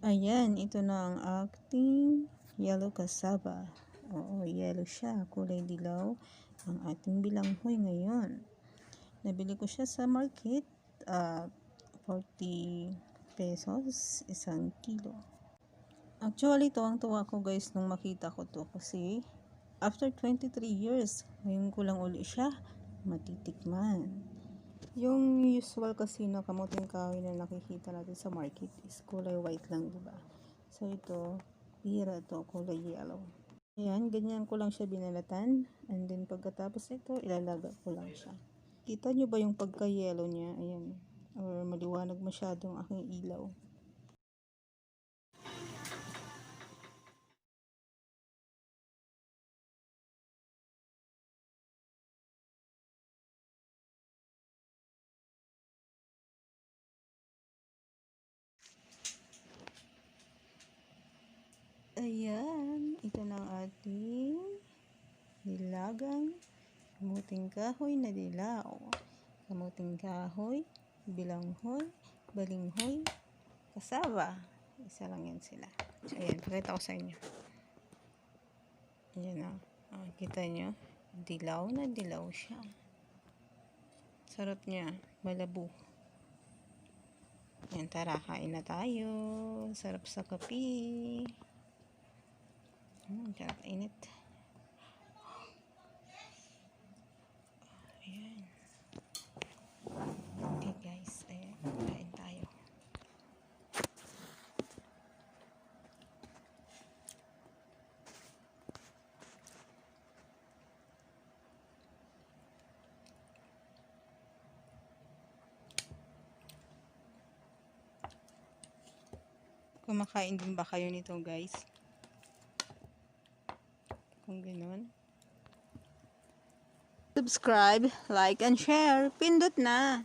Ayan, ito na ang ating yellow cassava. Oo, yellow siya, kulay dilaw. Ang ating bilanghoy ngayon. Nabili ko siya sa market, 40 pesos, isang kilo. Actually, tuwang-tuwa ko guys nung makita ko to kasi after 23 years, ngayon ko lang uli siya matitikman. Yung usual kasi na kamuting kahoy na nakikita natin sa market is kulay white lang, diba? So ito, bihira to, kulay yellow. Ayan, ganyan ko lang siya binalatan. And then pagkatapos ito, ilalaga ko lang siya. Kita nyo ba yung pagka-yellow niya? Ayan. Or maliwanag masyadong aking ilaw. Ayan, ito na ang ating nilagang kamuting kahoy na dilaw. Kamuting kahoy, bilanghoy, balinghoy, cassava. Isa lang yan sila. So, ayan, pakita ko sa inyo. Ayan o. Kita nyo? Dilaw na dilaw siya. Sarap niya. Malabo. Ayan, tara, kain na tayo. Sarap sa kape. Sarap init. Ayan. Okay guys, ayan, kain tayo. Kumakain din ba kayo nito guys? Kung ganoon, subscribe, like, and share. Pindot na!